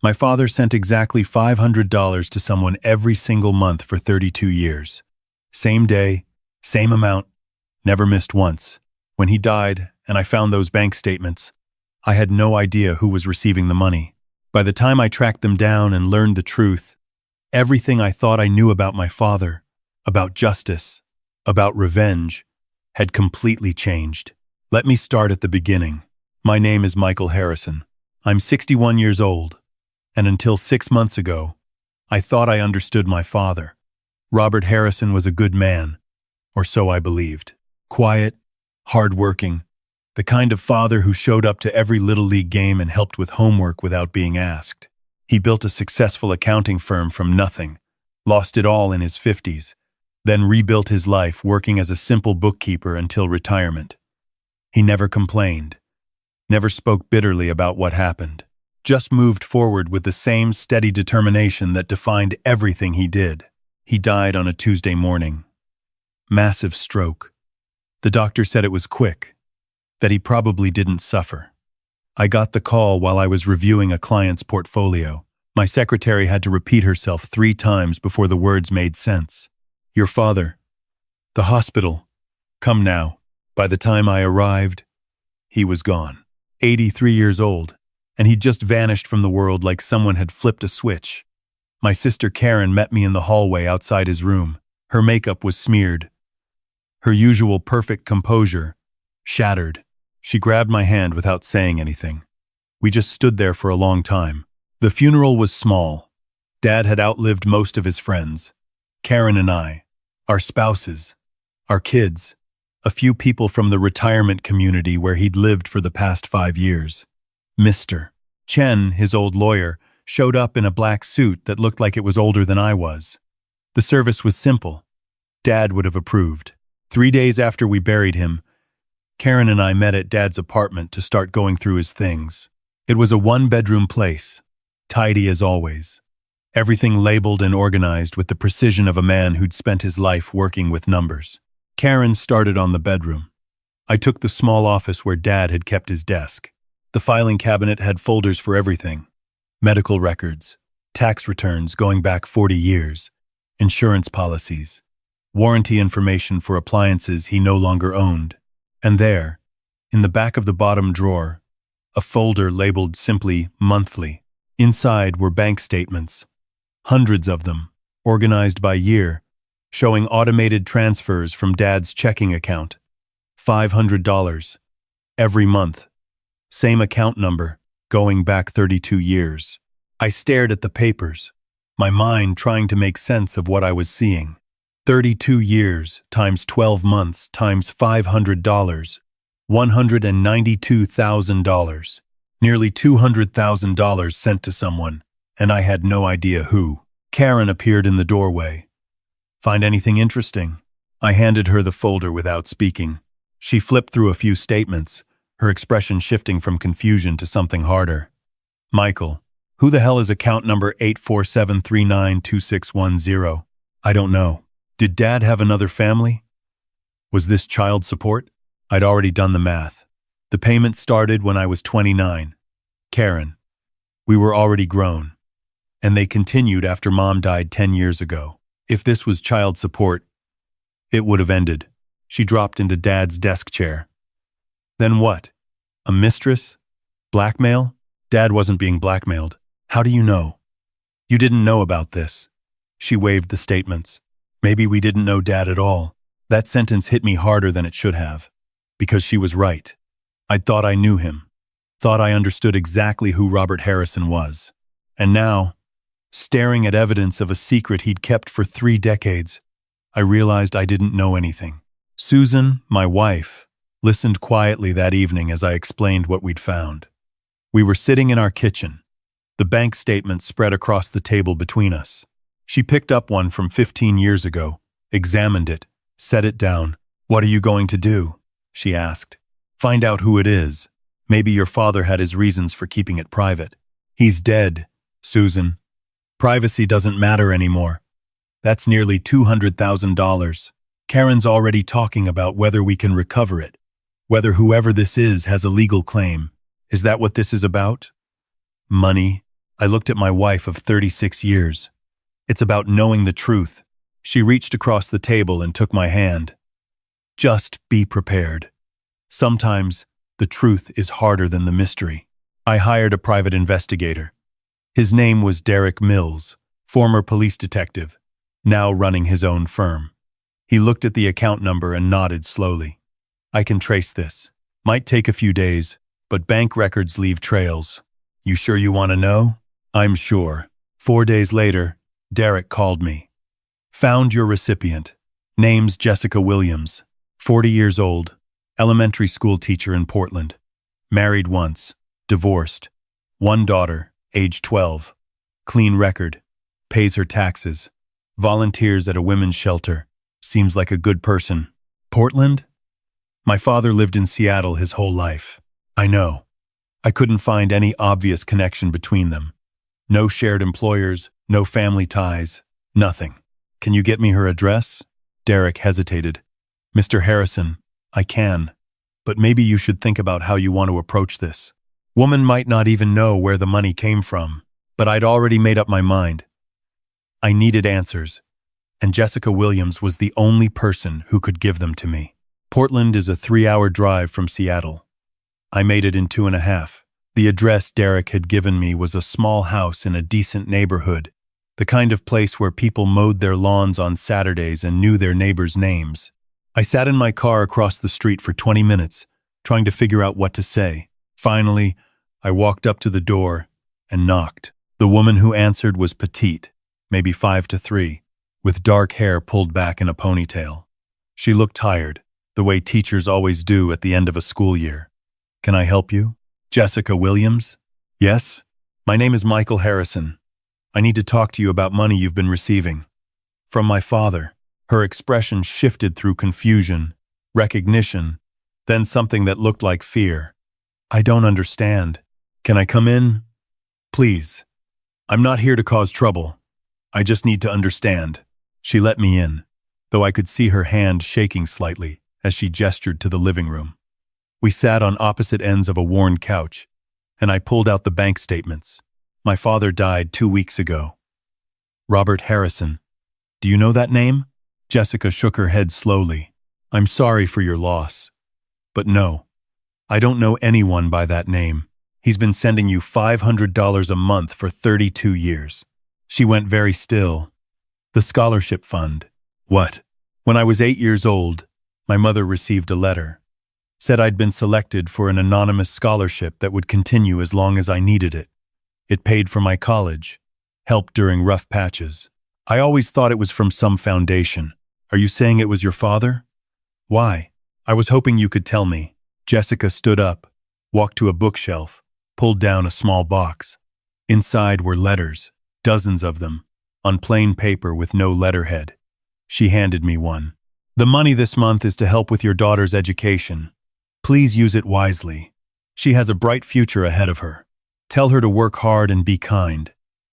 My father sent exactly $500 to someone every single month for 32 years. Same day, same amount, never missed once. When he died, and I found those bank statements, I had no idea who was receiving the money. By the time I tracked them down and learned the truth, everything I thought I knew about my father, about justice, about revenge, had completely changed. Let me start at the beginning. My name is Michael Harrison. I'm 61 years old, and until 6 months ago, I thought I understood my father. Robert Harrison was a good man, or so I believed. Quiet, hard-working, the kind of father who showed up to every Little League game and helped with homework without being asked. He built a successful accounting firm from nothing, lost it all in his 50s, then rebuilt his life working as a simple bookkeeper until retirement. He never complained, never spoke bitterly about what happened, just moved forward with the same steady determination that defined everything he did. He died on a Tuesday morning. Massive stroke. The doctor said it was quick, that he probably didn't suffer. I got the call while I was reviewing a client's portfolio. My secretary had to repeat herself 3 times before the words made sense. Your father. The hospital. Come now. By the time I arrived, he was gone. 83 years old, and he'd just vanished from the world like someone had flipped a switch. My sister Karen met me in the hallway outside his room. Her makeup was smeared. Her usual perfect composure shattered. She grabbed my hand without saying anything. We just stood there for a long time. The funeral was small. Dad had outlived most of his friends. Karen and I, our spouses, our kids, a few people from the retirement community where he'd lived for the past 5 years. Mr. Chen, his old lawyer, showed up in a black suit that looked like it was older than I was. The service was simple. Dad would have approved. 3 days after we buried him, Karen and I met at Dad's apartment to start going through his things. It was a 1-bedroom place, tidy as always. Everything labeled and organized with the precision of a man who'd spent his life working with numbers. Karen started on the bedroom. I took the small office where Dad had kept his desk. The filing cabinet had folders for everything. Medical records, tax returns going back 40 years, insurance policies, warranty information for appliances he no longer owned. And there, in the back of the bottom drawer, a folder labeled simply monthly. Inside were bank statements, hundreds of them, organized by year, showing automated transfers from Dad's checking account. $500 every month. Same account number, going back 32 years. I stared at the papers, my mind trying to make sense of what I was seeing. 32 years times 12 months times $500, $192,000. Nearly $200,000 sent to someone, and I had no idea who. Karen appeared in the doorway. Find anything interesting? I handed her the folder without speaking. She flipped through a few statements, her expression shifting from confusion to something harder. Michael, who the hell is account number 847392610? I don't know. Did Dad have another family? Was this child support? I'd already done the math. The payment started when I was 29. Karen, we were already grown. And they continued after Mom died 10 years ago. If this was child support, it would have ended. She dropped into Dad's desk chair. Then what? A mistress? Blackmail? Dad wasn't being blackmailed. How do you know? You didn't know about this. She waved the statements. Maybe we didn't know Dad at all. That sentence hit me harder than it should have. Because she was right. I'd thought I knew him. Thought I understood exactly who Robert Harrison was. And now, staring at evidence of a secret he'd kept for 3 decades, I realized I didn't know anything. Susan, my wife, listened quietly that evening as I explained what we'd found. We were sitting in our kitchen. The bank statement spread across the table between us. She picked up one from 15 years ago, examined it, set it down. What are you going to do? She asked. Find out who it is. Maybe your father had his reasons for keeping it private. He's dead, Susan. Privacy doesn't matter anymore. That's nearly $200,000. Karen's already talking about whether we can recover it, whether whoever this is has a legal claim. Is that what this is about? Money, I looked at my wife of 36 years. It's about knowing the truth. She reached across the table and took my hand. Just be prepared. Sometimes the truth is harder than the mystery. I hired a private investigator. His name was Derek Mills, former police detective, now running his own firm. He looked at the account number and nodded slowly. I can trace this. Might take a few days, but bank records leave trails. You sure you want to know? I'm sure. 4 days later, Derek called me. Found your recipient. Name's Jessica Williams, 40 years old, elementary school teacher in Portland. Married once, divorced. One daughter, age 12. Clean record. Pays her taxes. Volunteers at a women's shelter. Seems like a good person. Portland? My father lived in Seattle his whole life. I know. I couldn't find any obvious connection between them. No shared employers, no family ties, nothing. Can you get me her address? Derek hesitated. Mr. Harrison, I can. But maybe you should think about how you want to approach this. Woman might not even know where the money came from, but I'd already made up my mind. I needed answers, and Jessica Williams was the only person who could give them to me. Portland is a 3-hour drive from Seattle. I made it in 2.5. The address Derek had given me was a small house in a decent neighborhood, the kind of place where people mowed their lawns on Saturdays and knew their neighbors' names. I sat in my car across the street for 20 minutes, trying to figure out what to say. Finally, I walked up to the door and knocked. The woman who answered was petite, maybe 5'3", with dark hair pulled back in a ponytail. She looked tired, the way teachers always do at the end of a school year. Can I help you? Jessica Williams? Yes? My name is Michael Harrison. I need to talk to you about money you've been receiving. From my father. Her expression shifted through confusion, recognition, then something that looked like fear. I don't understand. Can I come in? Please. I'm not here to cause trouble. I just need to understand. She let me in, though I could see her hand shaking slightly as she gestured to the living room. We sat on opposite ends of a worn couch, and I pulled out the bank statements. My father died 2 weeks ago. Robert Harrison. Do you know that name? Jessica shook her head slowly. I'm sorry for your loss. But no, I don't know anyone by that name. He's been sending you $500 a month for 32 years. She went very still. The scholarship fund. What? When I was 8 years old, my mother received a letter. Said I'd been selected for an anonymous scholarship that would continue as long as I needed it. It paid for my college, helped during rough patches. I always thought it was from some foundation. Are you saying it was your father? Why? I was hoping you could tell me. Jessica stood up, walked to a bookshelf, pulled down a small box. Inside were letters, dozens of them, on plain paper with no letterhead. She handed me one. The money this month is to help with your daughter's education. Please use it wisely. She has a bright future ahead of her. Tell her to work hard and be kind.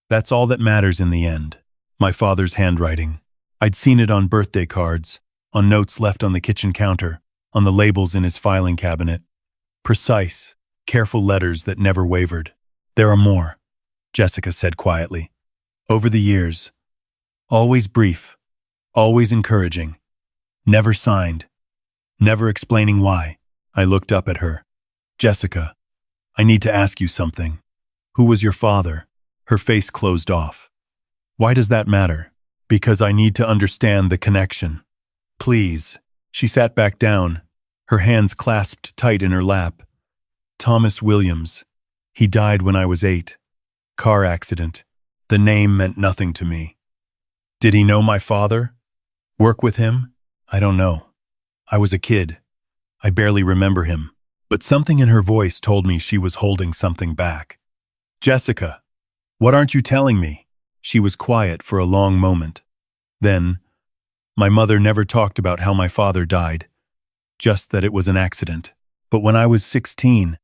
That's all that matters in the end. My father's handwriting. I'd seen it on birthday cards, on notes left on the kitchen counter, on the labels in his filing cabinet. Precise, careful letters that never wavered. There are more, Jessica said quietly. Over the years. Always brief, always encouraging. Never signed. Never explaining why. I looked up at her. Jessica, I need to ask you something. Who was your father? Her face closed off. Why does that matter? Because I need to understand the connection. Please. She sat back down, her hands clasped tight in her lap. Thomas Williams. He died when I was 8. Car accident. The name meant nothing to me. Did he know my father? Work with him? I don't know. I was a kid. I barely remember him, but something in her voice told me she was holding something back. Jessica, what aren't you telling me? She was quiet for a long moment. Then, my mother never talked about how my father died, just that it was an accident. But when I was 16,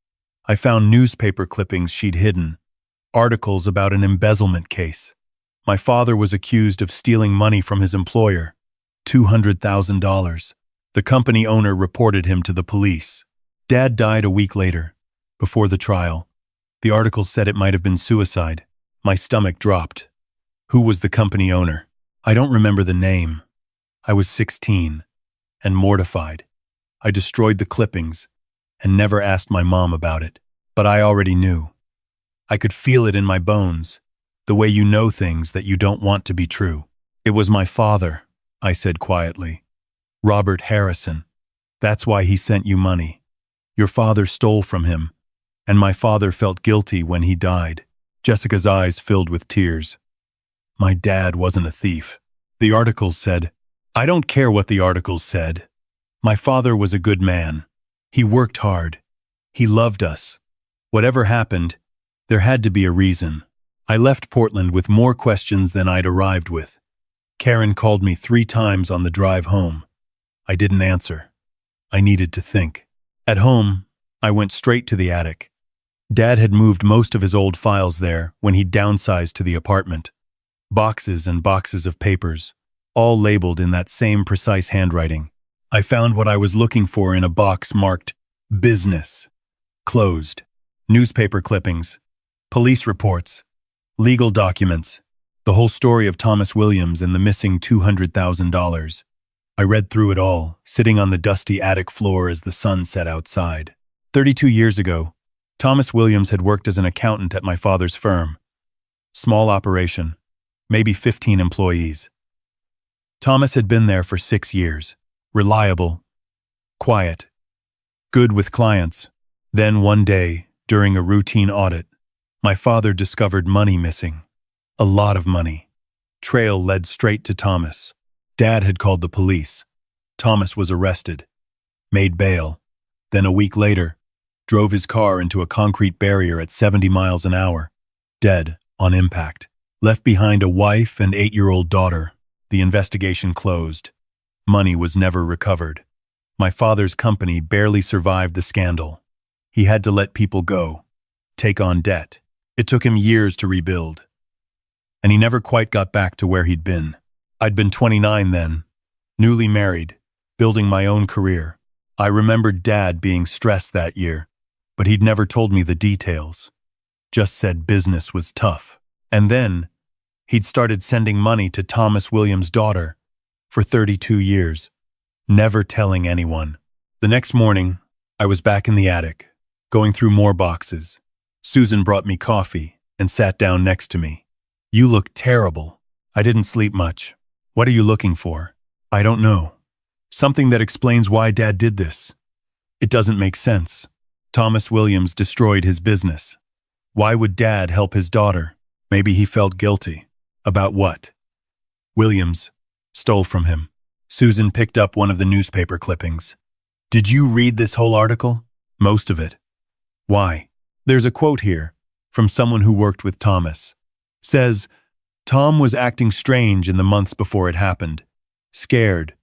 I found newspaper clippings she'd hidden, articles about an embezzlement case. My father was accused of stealing money from his employer, $200,000. The company owner reported him to the police. Dad died a week later, before the trial. The article said it might have been suicide. My stomach dropped. Who was the company owner? I don't remember the name. I was 16 and mortified. I destroyed the clippings and never asked my mom about it. But I already knew. I could feel it in my bones, the way you know things that you don't want to be true. It was my father, I said quietly. Robert Harrison. That's why he sent you money. Your father stole from him, and my father felt guilty when he died. Jessica's eyes filled with tears. My dad wasn't a thief. The articles said. I don't care what the articles said. My father was a good man. He worked hard. He loved us. Whatever happened, there had to be a reason. I left Portland with more questions than I'd arrived with. Karen called me 3 times on the drive home. I didn't answer. I needed to think. At home, I went straight to the attic. Dad had moved most of his old files there when he downsized to the apartment. Boxes and boxes of papers, all labeled in that same precise handwriting. I found what I was looking for in a box marked business, closed, newspaper clippings, police reports, legal documents, the whole story of Thomas Williams and the missing $200,000. I read through it all, sitting on the dusty attic floor as the sun set outside. 32 years ago, Thomas Williams had worked as an accountant at my father's firm. Small operation, maybe 15 employees. Thomas had been there for 6 years, reliable, quiet, good with clients. Then one day, during a routine audit, my father discovered money missing. A lot of money. Trail led straight to Thomas. Dad had called the police. Thomas was arrested, made bail, then a week later, drove his car into a concrete barrier at 70 miles an hour, dead on impact. Left behind a wife and 8-year-old daughter. The investigation closed. Money was never recovered. My father's company barely survived the scandal. He had to let people go, take on debt. It took him years to rebuild. And he never quite got back to where he'd been. I'd been 29 then, newly married, building my own career. I remembered Dad being stressed that year, but he'd never told me the details. Just said business was tough. And then, he'd started sending money to Thomas Williams' daughter for 32 years, never telling anyone. The next morning, I was back in the attic, going through more boxes. Susan brought me coffee and sat down next to me. You look terrible. I didn't sleep much. What are you looking for? I don't know. Something that explains why Dad did this. It doesn't make sense. Thomas Williams destroyed his business. Why would Dad help his daughter? Maybe he felt guilty. About what? Williams stole from him. Susan picked up one of the newspaper clippings. Did you read this whole article? Most of it. Why? There's a quote here from someone who worked with Thomas. Says, Tom was acting strange in the months before it happened. Scared,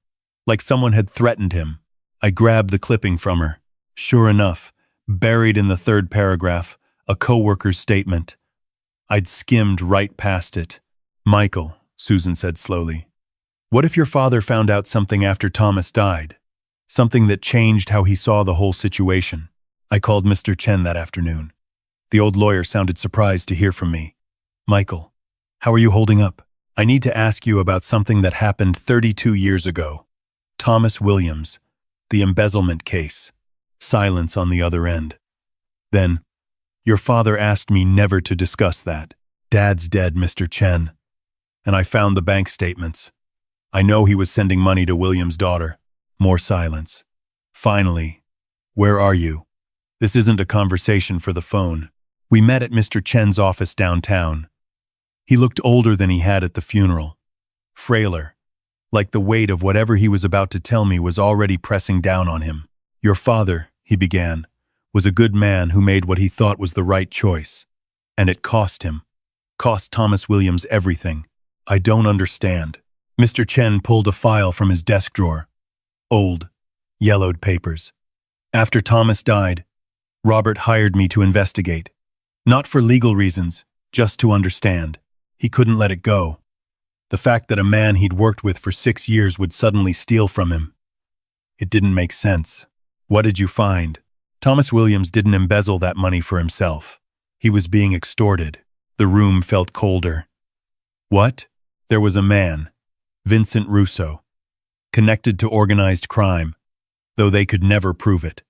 like someone had threatened him. I grabbed the clipping from her. Sure enough, buried in the 3rd paragraph, a coworker's statement. I'd skimmed right past it. Michael, Susan said slowly, what if your father found out something after Thomas died? Something that changed how he saw the whole situation. I called Mr. Chen that afternoon. The old lawyer sounded surprised to hear from me. Michael, how are you holding up? I need to ask you about something that happened 32 years ago. Thomas Williams, the embezzlement case. Silence on the other end. Then, your father asked me never to discuss that. Dad's dead, Mr. Chen. And I found the bank statements. I know he was sending money to Williams' daughter. More silence. Finally, where are you? This isn't a conversation for the phone. We met at Mr. Chen's office downtown. He looked older than he had at the funeral. Frailer, like the weight of whatever he was about to tell me was already pressing down on him. Your father, he began, was a good man who made what he thought was the right choice. And it cost him. Cost Thomas Williams everything. I don't understand. Mr. Chen pulled a file from his desk drawer. Old, yellowed papers. After Thomas died, Robert hired me to investigate. Not for legal reasons, just to understand. He couldn't let it go. The fact that a man he'd worked with for 6 years would suddenly steal from him. It didn't make sense. What did you find? Thomas Williams didn't embezzle that money for himself. He was being extorted. The room felt colder. What? There was a man, Vincent Russo, connected to organized crime, though they could never prove it.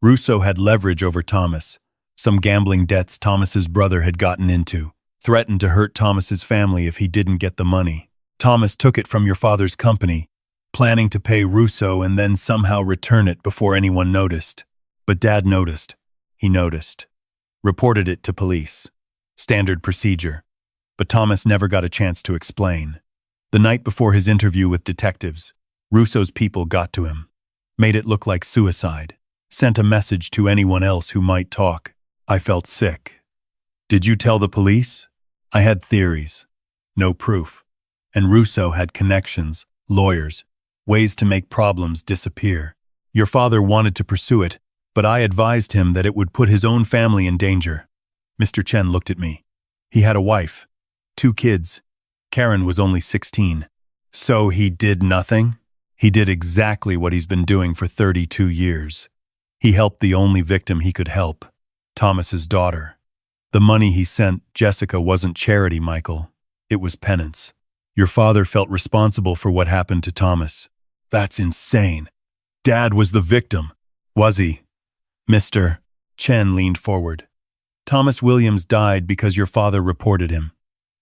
Russo had leverage over Thomas. Some gambling debts Thomas's brother had gotten into, threatened to hurt Thomas's family if he didn't get the money. Thomas took it from your father's company, planning to pay Russo and then somehow return it before anyone noticed. But Dad noticed. He noticed. Reported it to police. Standard procedure. But Thomas never got a chance to explain. The night before his interview with detectives, Russo's people got to him. Made it look like suicide. Sent a message to anyone else who might talk. I felt sick. Did you tell the police? I had theories. No proof. And Russo had connections, lawyers, ways to make problems disappear. Your father wanted to pursue it, but I advised him that it would put his own family in danger. Mr. Chen looked at me. He had a wife, 2 kids. Karen was only 16. So he did nothing? He did exactly what he's been doing for 32 years. He helped the only victim he could help, Thomas's daughter. The money he sent Jessica wasn't charity, Michael. It was penance. Your father felt responsible for what happened to Thomas. That's insane. Dad was the victim. Was he? Mr. Chen leaned forward. Thomas Williams died because your father reported him.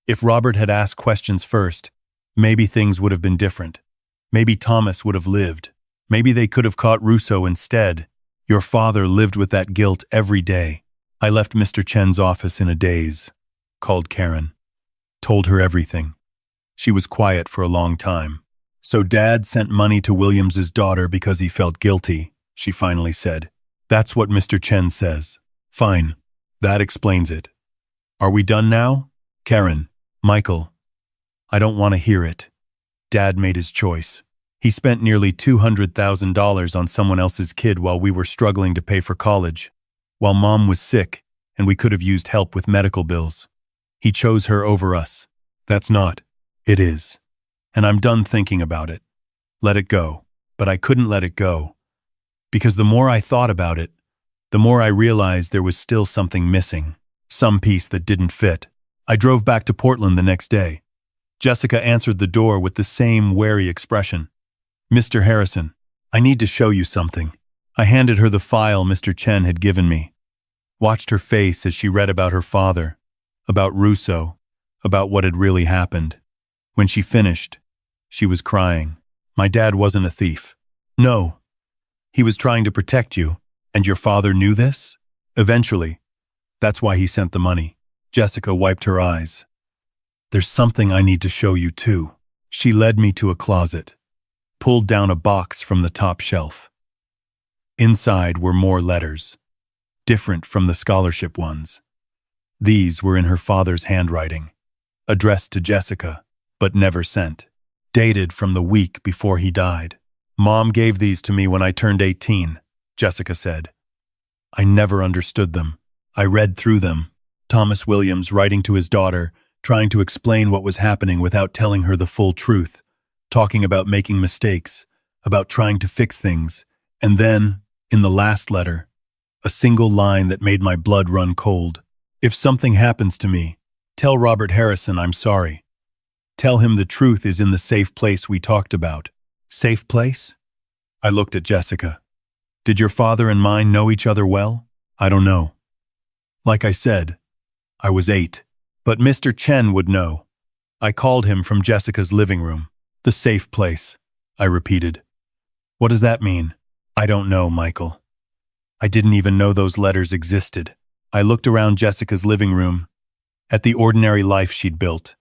If Robert had asked questions first, maybe things would have been different. Maybe Thomas would have lived. Maybe they could have caught Russo instead. Your father lived with that guilt every day. I left Mr. Chen's office in a daze. Called Karen. Told her everything. She was quiet for a long time. So Dad sent money to Williams's daughter because he felt guilty, she finally said. That's what Mr. Chen says. Fine. That explains it. Are we done now? Karen. Michael. I don't want to hear it. Dad made his choice. He spent nearly $200,000 on someone else's kid while we were struggling to pay for college, while Mom was sick and we could have used help with medical bills. He chose her over us. That's not. It is. And I'm done thinking about it. Let it go. But I couldn't let it go. Because the more I thought about it, the more I realized there was still something missing. Some piece that didn't fit. I drove back to Portland the next day. Jessica answered the door with the same wary expression. Mr. Harrison, I need to show you something. I handed her the file Mr. Chen had given me. Watched her face as she read about her father, about Russo, about what had really happened. When she finished, she was crying. My dad wasn't a thief. No. He was trying to protect you, and your father knew this? Eventually. That's why he sent the money. Jessica wiped her eyes. There's something I need to show you too. She led me to a closet, pulled down a box from the top shelf. Inside were more letters, different from the scholarship ones. These were in her father's handwriting, addressed to Jessica, but never sent, dated from the week before he died. Mom gave these to me when I turned 18, Jessica said. I never understood them. I read through them. Thomas Williams writing to his daughter, trying to explain what was happening without telling her the full truth, talking about making mistakes, about trying to fix things, and then, in the last letter, a single line that made my blood run cold. If something happens to me, tell Robert Harrison I'm sorry. Tell him the truth is in the safe place we talked about. Safe place? I looked at Jessica. Did your father and mine know each other well? I don't know. Like I said, I was 8. But Mr. Chen would know. I called him from Jessica's living room. The safe place, I repeated. What does that mean? I don't know, Michael. I didn't even know those letters existed. I looked around Jessica's living room, at the ordinary life she'd built.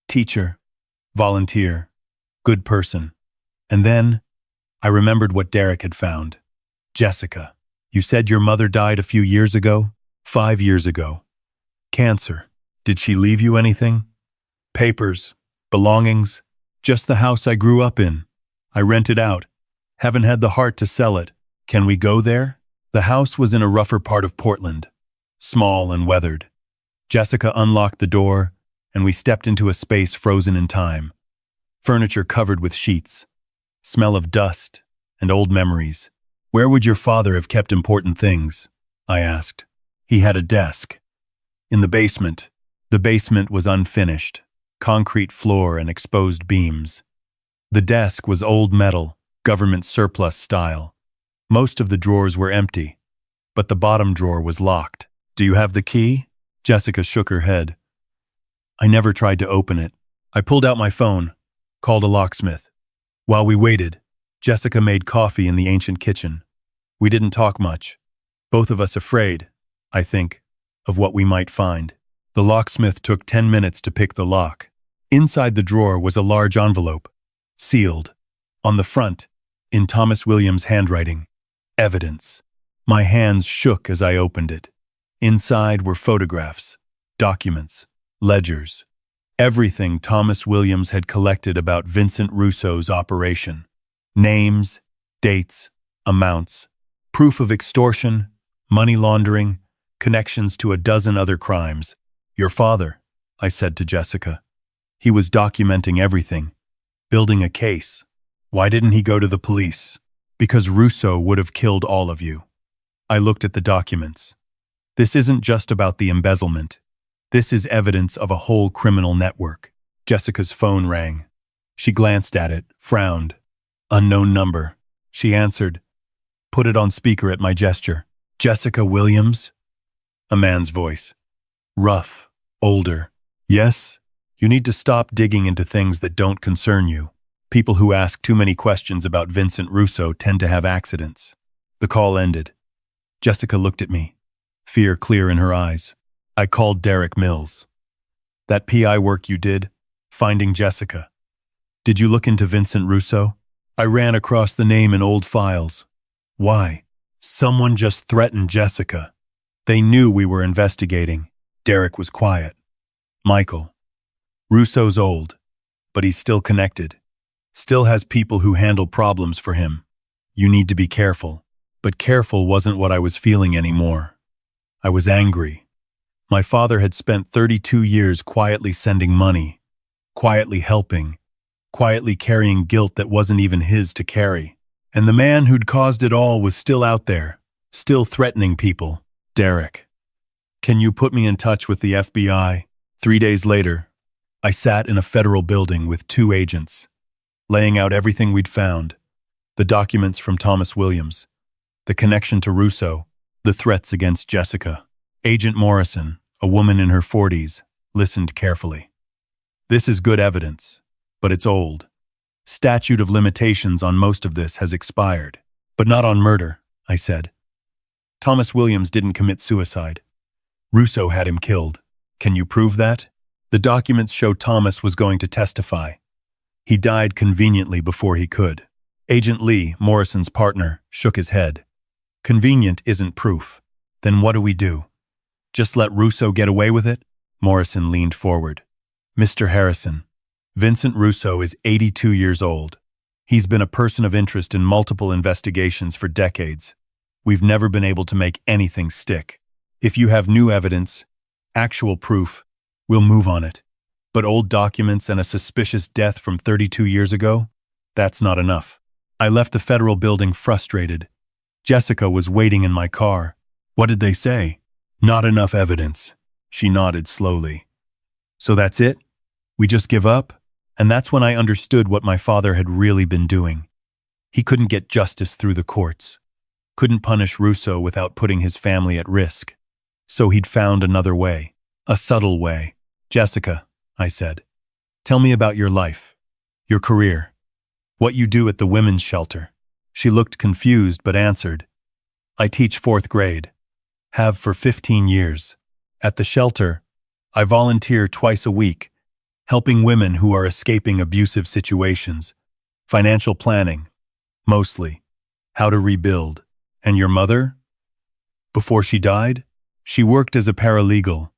Teacher, volunteer, good person. And then, I remembered what Derek had found. Jessica, you said your mother died a few years ago? 5 years ago. Cancer. Did she leave you anything? Papers, belongings, just the house I grew up in. I rented out. Haven't had the heart to sell it. Can we go there? The house was in a rougher part of Portland, small and weathered. Jessica unlocked the door, and we stepped into a space frozen in time. Furniture covered with sheets, smell of dust, and old memories. Where would your father have kept important things? I asked. He had a desk. In the basement, The basement was unfinished, concrete floor and exposed beams. The desk was old metal, government surplus style. Most of the drawers were empty, but the bottom drawer was locked. "Do you have the key?" Jessica shook her head. "I never tried to open it." I pulled out my phone, called a locksmith. While we waited, Jessica made coffee in the ancient kitchen. We didn't talk much, both of us afraid, I think, of what we might find. The locksmith took 10 minutes to pick the lock. Inside the drawer was a large envelope, sealed. On the front, in Thomas Williams' handwriting, "Evidence." My hands shook as I opened it. Inside were photographs, documents, ledgers, everything Thomas Williams had collected about Vincent Russo's operation. Names, dates, amounts, proof of extortion, money laundering, connections to a dozen other crimes. "Your father," I said to Jessica. "He was documenting everything, building a case. Why didn't he go to the police?" "Because Russo would have killed all of you." I looked at the documents. This isn't just about the embezzlement. This is evidence of a whole criminal network. Jessica's phone rang. She glanced at it, frowned. "Unknown number." She answered, put it on speaker at my gesture. "Jessica Williams?" A man's voice. Rough, older. "Yes? You need to stop digging into things that don't concern you. People who ask too many questions about Vincent Russo tend to have accidents." The call ended. Jessica looked at me, fear clear in her eyes. I called Derek Mills. "That PI work you did, finding Jessica. Did you look into Vincent Russo?" I ran across the name in old files. "Why?" "Someone just threatened Jessica. They knew we were investigating." Derek was quiet. "Michael, Russo's old, but he's still connected. Still has people who handle problems for him. You need to be careful." But careful wasn't what I was feeling anymore. I was angry. My father had spent 32 years quietly sending money, quietly helping, quietly carrying guilt that wasn't even his to carry. And the man who'd caused it all was still out there, still threatening people. "Derek, can you put me in touch with the FBI?" 3 days later, I sat in a federal building with 2 agents, laying out everything we'd found. The documents from Thomas Williams, the connection to Russo, the threats against Jessica. Agent Morrison, a woman in her 40s, listened carefully. "This is good evidence, but it's old. Statute of limitations on most of this has expired." "But not on murder," I said. "Thomas Williams didn't commit suicide. Russo had him killed. Can you prove that?" "The documents show Thomas was going to testify. He died conveniently before he could." Agent Lee, Morrison's partner, shook his head. "Convenient isn't proof. Then what do we do? Just let Russo get away with it?" Morrison leaned forward. "Mr. Harrison, Vincent Russo is 82 years old. He's been a person of interest in multiple investigations for decades. We've never been able to make anything stick. If you have new evidence, actual proof, we'll move on it. But old documents and a suspicious death from 32 years ago? That's not enough." I left the federal building frustrated. Jessica was waiting in my car. "What did they say?" "Not enough evidence." She nodded slowly. "So that's it? We just give up?" And that's when I understood what my father had really been doing. He couldn't get justice through the courts, couldn't punish Russo without putting his family at risk. So he'd found another way, a subtle way. "Jessica," I said, "tell me about your life, your career, what you do at the women's shelter." She looked confused but answered, "I teach 4th grade. Have for 15 years. At the shelter, I volunteer twice a week, helping women who are escaping abusive situations. Financial planning, mostly. How to rebuild." "And your mother?" "Before she died, she worked as a paralegal.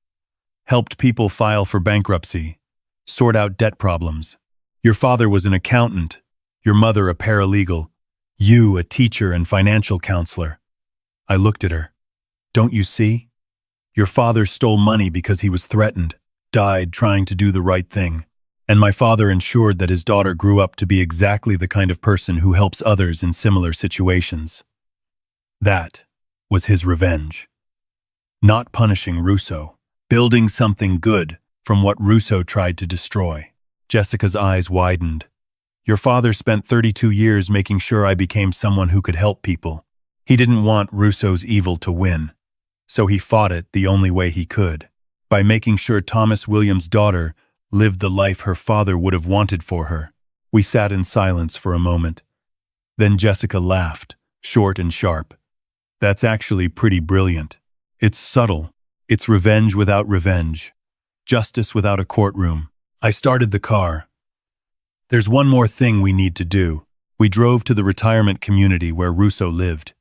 Helped people file for bankruptcy, sort out debt problems. Your father was an accountant, your mother a paralegal, you a teacher and financial counselor." I looked at her. "Don't you see? Your father stole money because he was threatened, died trying to do the right thing. And my father ensured that his daughter grew up to be exactly the kind of person who helps others in similar situations. That was his revenge. Not punishing Russo, building something good, from what Russo tried to destroy. Jessica's eyes widened. Your father spent 32 years making sure I became someone who could help people. He didn't want Russo's evil to win, so he fought it the only way he could, by making sure Thomas Williams' daughter lived the life her father would have wanted for her. We sat in silence for a moment. Then Jessica laughed, short and sharp. That's actually pretty brilliant. It's subtle. It's revenge without revenge. Justice without a courtroom. I started the car. There's one more thing we need to do. We drove to the retirement community where Russo lived.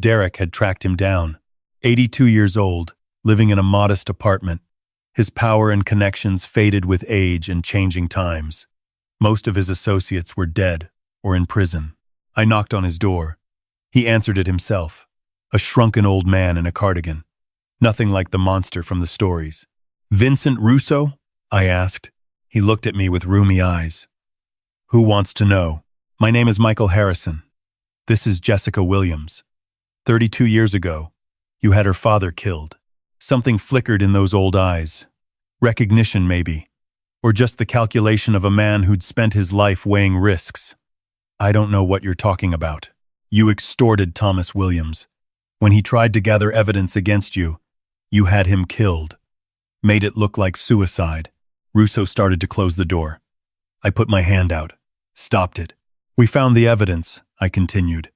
Derek had tracked him down. 82 years old, living in a modest apartment. His power and connections faded with age and changing times. Most of his associates were dead or in prison. I knocked on his door. He answered it himself. A shrunken old man in a cardigan. Nothing like the monster from the stories. Vincent Russo? I asked. He looked at me with rheumy eyes. Who wants to know? My name is Michael Harrison. This is Jessica Williams. 32 years ago, you had her father killed. Something flickered in those old eyes. Recognition, maybe. Or just the calculation of a man who'd spent his life weighing risks. I don't know what you're talking about. You extorted Thomas Williams. When he tried to gather evidence against you, you had him killed. Made it look like suicide. Russo started to close the door. I put my hand out. Stopped it. We found the evidence, I continued.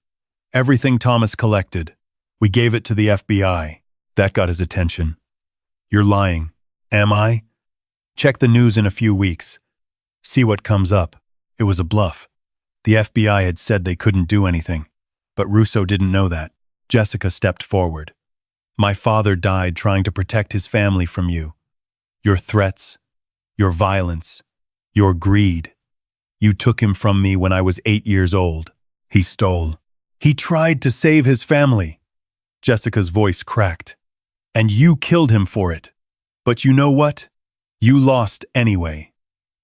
Everything Thomas collected. We gave it to the FBI. That got his attention. You're lying. Am I? Check the news in a few weeks. See what comes up. It was a bluff. The FBI had said they couldn't do anything. But Russo didn't know that. Jessica stepped forward. My father died trying to protect his family from you. Your threats, your violence, your greed. You took him from me when I was 8 years old. He stole. He tried to save his family. Jessica's voice cracked. And you killed him for it. But you know what? You lost anyway.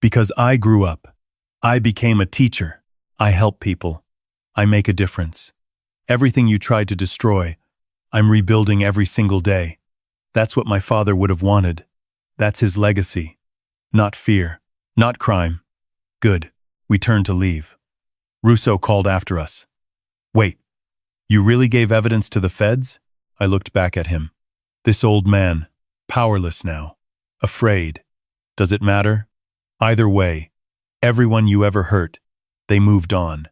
Because I grew up. I became a teacher. I help people. I make a difference. Everything you tried to destroy, I'm rebuilding every single day. That's what my father would have wanted. That's his legacy. Not fear. Not crime. Good. We turned to leave. Russo called after us. Wait. You really gave evidence to the feds? I looked back at him. This old man, powerless now, afraid. Does it matter? Either way, everyone you ever hurt, they moved on,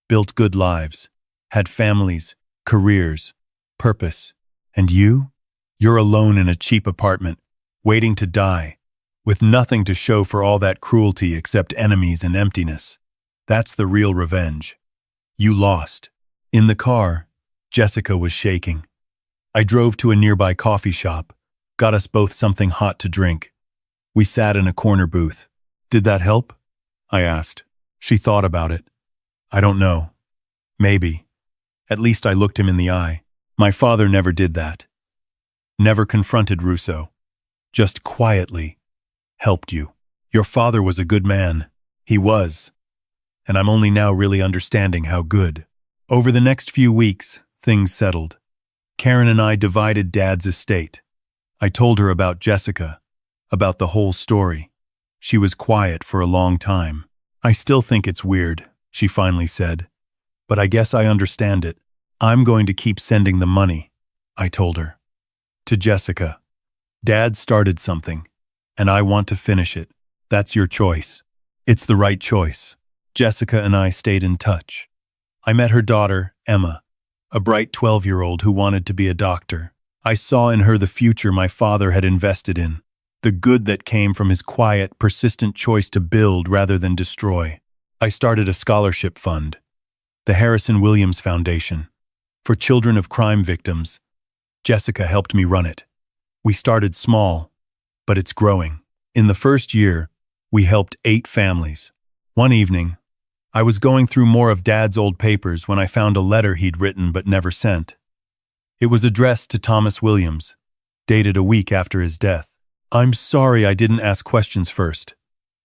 built good lives, had families, careers, purpose. And you? You're alone in a cheap apartment, waiting to die, with nothing to show for all that cruelty except enemies and emptiness. That's the real revenge. You lost. In the car, Jessica was shaking. I drove to a nearby coffee shop, got us both something hot to drink. We sat in a corner booth. Did that help? I asked. She thought about it. I don't know. Maybe. At least I looked him in the eye. My father never did that. Never confronted Russo. Just quietly helped you. Your father was a good man. He was. And I'm only now really understanding how good. Over the next few weeks, things settled. Karen and I divided Dad's estate. I told her about Jessica, about the whole story. She was quiet for a long time. I still think it's weird, she finally said. But I guess I understand it. I'm going to keep sending the money, I told her. To Jessica. Dad started something, and I want to finish it. That's your choice. It's the right choice. Jessica and I stayed in touch. I met her daughter, Emma, a bright 12-year-old who wanted to be a doctor. I saw in her the future my father had invested in, the good that came from his quiet, persistent choice to build rather than destroy. I started a scholarship fund, the Harrison Williams Foundation, for children of crime victims. Jessica helped me run it. We started small, but it's growing. In the first year, we helped 8 families. One evening, I was going through more of Dad's old papers when I found a letter he'd written but never sent. It was addressed to Thomas Williams, dated a week after his death. I'm sorry I didn't ask questions first.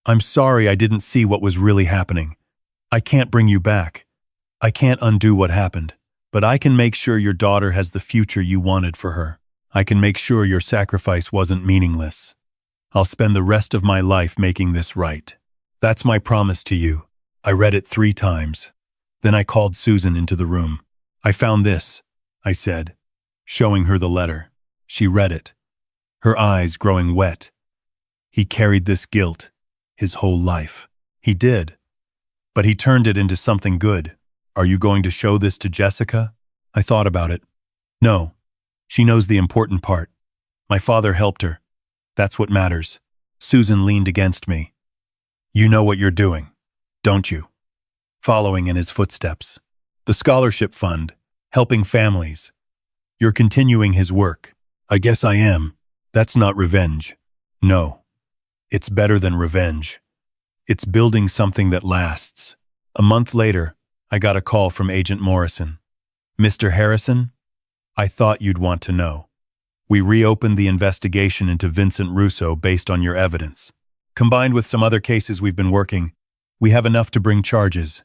I'm sorry I didn't see what was really happening. I can't bring you back. I can't undo what happened. But I can make sure your daughter has the future you wanted for her. I can make sure your sacrifice wasn't meaningless. I'll spend the rest of my life making this right. That's my promise to you. I read it 3 times. Then I called Susan into the room. I found this, I said, showing her the letter. She read it, her eyes growing wet. He carried this guilt his whole life. He did. But he turned it into something good. Are you going to show this to Jessica? I thought about it. No. She knows the important part. My father helped her. That's what matters. Susan leaned against me. You know what you're doing, don't you? Following in his footsteps. The scholarship fund, helping families. You're continuing his work. I guess I am. That's not revenge. No. It's better than revenge. It's building something that lasts. A month later, I got a call from Agent Morrison. Mr. Harrison, I thought you'd want to know. We reopened the investigation into Vincent Russo based on your evidence. Combined with some other cases we've been working, we have enough to bring charges.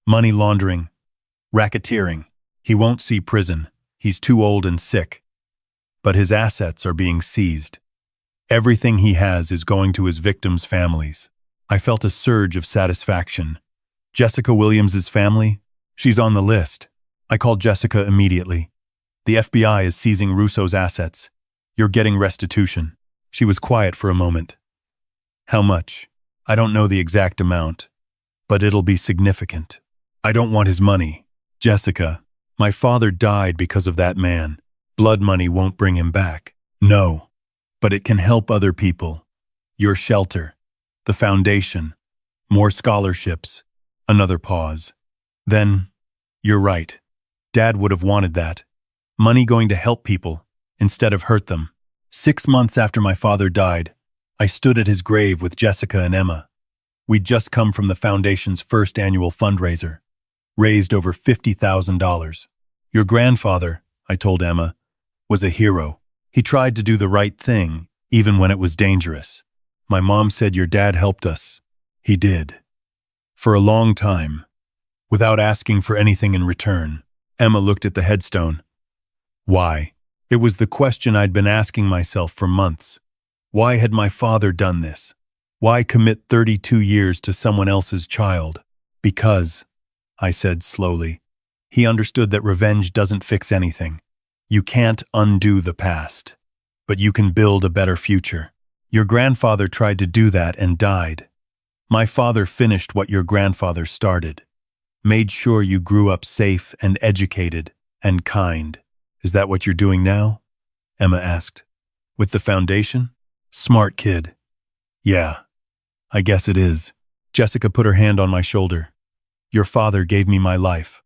Money laundering, racketeering. He won't see prison. He's too old and sick. But his assets are being seized. Everything he has is going to his victims' families. I felt a surge of satisfaction. Jessica Williams's family? She's on the list. I called Jessica immediately. The FBI is seizing Russo's assets. You're getting restitution. She was quiet for a moment. How much? I don't know the exact amount, but it'll be significant. I don't want his money. Jessica, my father died because of that man. Blood money won't bring him back. No, but it can help other people. Your shelter, the foundation, more scholarships. Another pause. Then, you're right. Dad would have wanted that. Money going to help people, instead of hurt them. 6 months after my father died, I stood at his grave with Jessica and Emma. We'd just come from the foundation's first annual fundraiser. Raised over $50,000. Your grandfather, I told Emma, was a hero. He tried to do the right thing, even when it was dangerous. My mom said your dad helped us. He did. For a long time, without asking for anything in return. Emma looked at the headstone. Why? It was the question I'd been asking myself for months. Why had my father done this? Why commit 32 years to someone else's child? Because, I said slowly, he understood that revenge doesn't fix anything. You can't undo the past, but you can build a better future. Your grandfather tried to do that and died. My father finished what your grandfather started. Made sure you grew up safe and educated and kind. Is that what you're doing now? Emma asked. With the foundation? Smart kid. Yeah, I guess it is. Jessica put her hand on my shoulder. Your father gave me my life.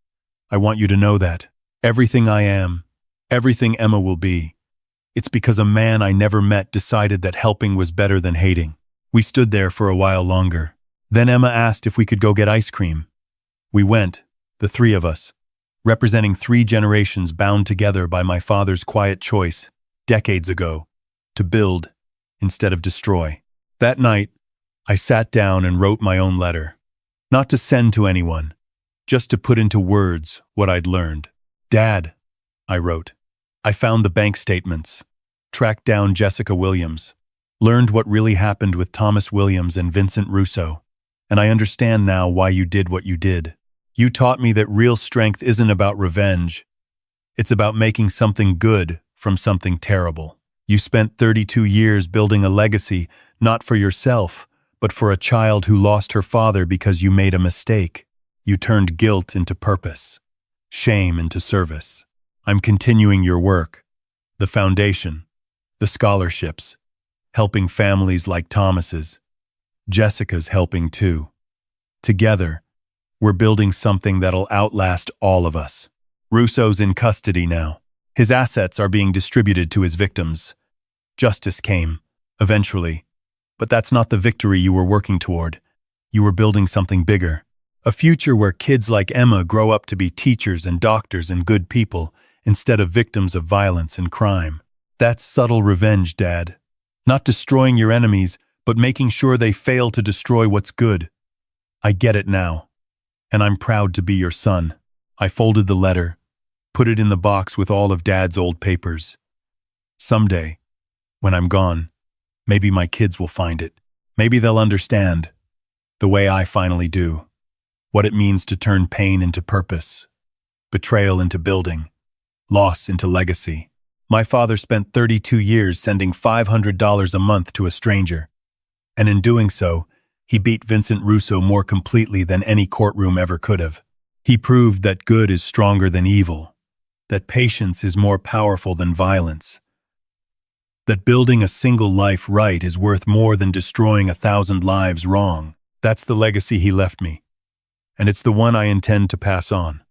I want you to know that. Everything I am, everything Emma will be. It's because a man I never met decided that helping was better than hating. We stood there for a while longer. Then Emma asked if we could go get ice cream. We went, the 3 of us, representing 3 generations bound together by my father's quiet choice, decades ago, to build instead of destroy. That night, I sat down and wrote my own letter. Not to send to anyone, just to put into words what I'd learned. Dad, I wrote. I found the bank statements, tracked down Jessica Williams, learned what really happened with Thomas Williams and Vincent Russo, and I understand now why you did what you did. You taught me that real strength isn't about revenge. It's about making something good from something terrible. You spent 32 years building a legacy, not for yourself, but for a child who lost her father because you made a mistake. You turned guilt into purpose, shame into service. I'm continuing your work. The foundation, the scholarships, helping families like Thomas's. Jessica's helping too. Together, we're building something that'll outlast all of us. Russo's in custody now. His assets are being distributed to his victims. Justice came, eventually. But that's not the victory you were working toward. You were building something bigger. A future where kids like Emma grow up to be teachers and doctors and good people, instead of victims of violence and crime. That's subtle revenge, Dad. Not destroying your enemies, but making sure they fail to destroy what's good. I get it now. And I'm proud to be your son. I folded the letter, put it in the box with all of Dad's old papers. Someday, when I'm gone, Maybe my kids will find it. Maybe they'll understand, the way I finally do, what it means to turn pain into purpose, betrayal into building, loss into legacy. My father spent 32 years sending $500 a month to a stranger, and in doing so, he beat Vincent Russo more completely than any courtroom ever could have. He proved that good is stronger than evil, that patience is more powerful than violence, that building a single life right is worth more than destroying 1,000 lives wrong. That's the legacy he left me, and it's the one I intend to pass on.